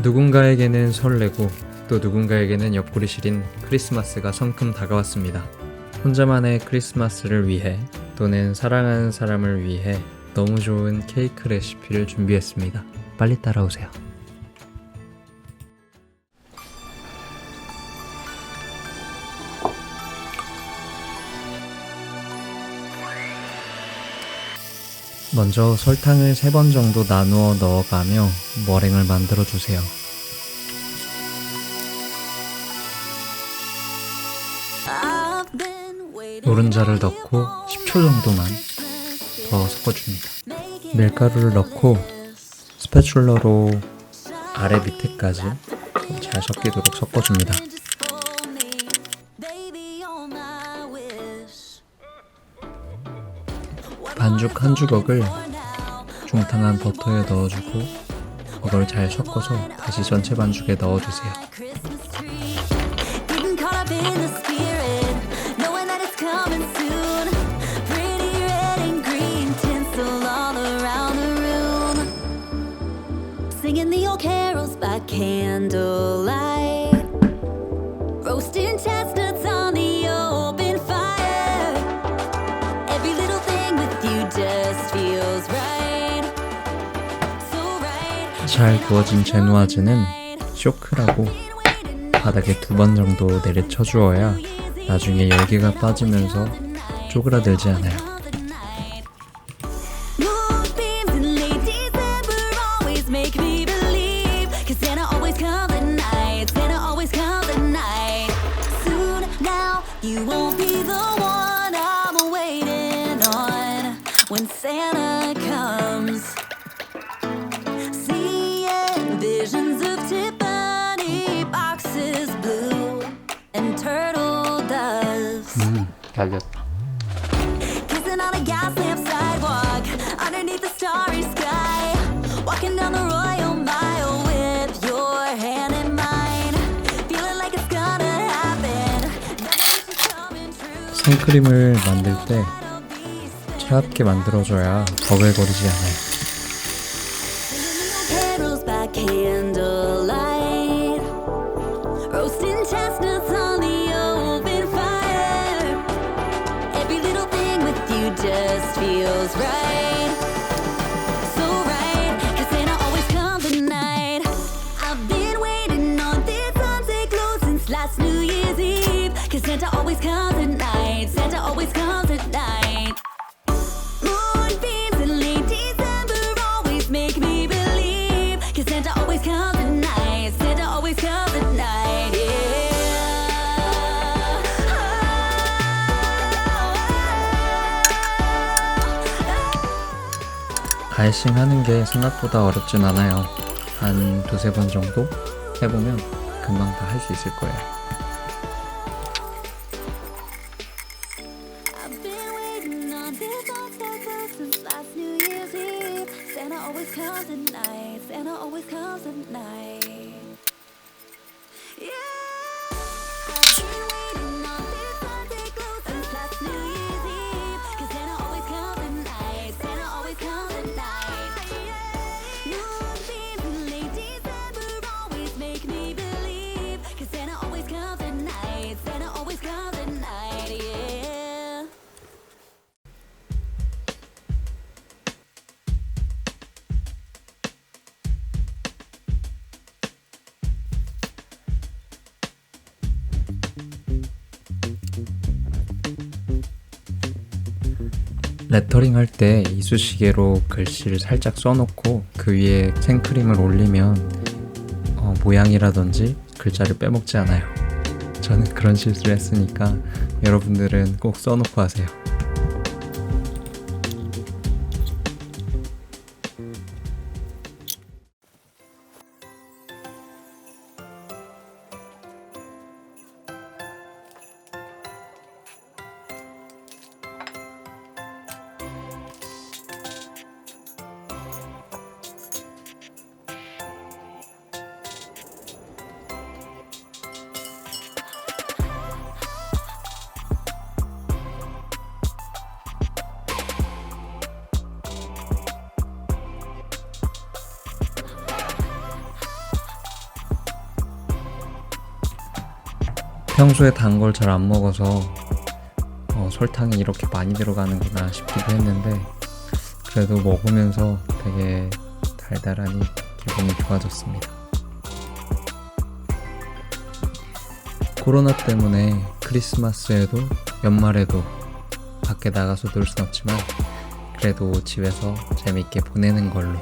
누군가에게는 설레고 또 누군가에게는 옆구리 시린 크리스마스가 성큼 다가왔습니다. 혼자만의 크리스마스를 위해 또는 사랑하는 사람을 위해 너무 좋은 케이크 레시피를 준비했습니다. 빨리 따라오세요. 먼저 설탕을 3번 정도 나누어 넣어가며 머랭을 만들어 주세요. 노른자를 넣고 10초 정도만 더 섞어줍니다. 밀가루를 넣고 스패츌러로 아래 밑에까지 잘 섞이도록 섞어줍니다. 반죽 한 주걱을 중탕한 버터에 넣어주고 이걸 잘 섞어서 다시 전체 반죽에 넣어주세요. Singing the old carols by candlelight, roasting chestnuts on the open fire. Every little thing with you just feels right, so right. 잘 구워진 제누아즈는 쇼크라고 바닥에 2번 정도 내리쳐 주어야 나중에 열기가 빠지면서 쪼그라들지 않아요. Make me believe, 'cause Santa always comes at night. Santa always comes at night. Soon now you won't be the one I'm waiting on. When Santa comes, seeing visions of Tiffany boxes, blue and turtle doves. 달렸다. Kissing on a gas lamp sidewalk underneath the starry sky. Walking down the Royal Mile with your hand in mine. Feeling like it's gonna happen. 생크림을 만들 때 차갑게 만들어줘야 버글거리지 않아요. Carols by candlelight, roasting chestnuts on the open fire. Every little thing with you just feels right. Last New Year's Eve, 'cause Santa always comes at night. Santa always comes at night. Moonbeams in late December always make me believe, 'cause Santa always comes at night. Santa always comes at night, 아이싱 하는 게 생각보다 어렵진 않아요. 한 2-3번 정도 해보면 금방 다 할 수 있을 거예요. I've been waiting on this one so close since last New Year's Eve. Santa always comes at night. Santa always comes at night. Yeah. I've been waiting on this one so close since last New Year's Eve. 'Cause Santa always comes at night. Santa always comes at night. Moonbeams in late December always make me believe. 'Cause Santa always comes at night. Santa always comes at night, yeah. 레터링 할 때 이쑤시개로 글씨를 살짝 써놓고 그 위에 생크림을 올리면 모양이라든지 글자를 빼먹지 않아요. 저는 그런 실수를 했으니까 여러분들은 꼭 써놓고 하세요. 평소에 단 걸 잘 안 먹어서 설탕이 이렇게 많이 들어가는구나 싶기도 했는데 그래도 먹으면서 되게 달달하니 기분이 좋아졌습니다. 코로나 때문에 크리스마스에도 연말에도 밖에 나가서 놀 순 없지만 그래도 집에서 재밌게 보내는 걸로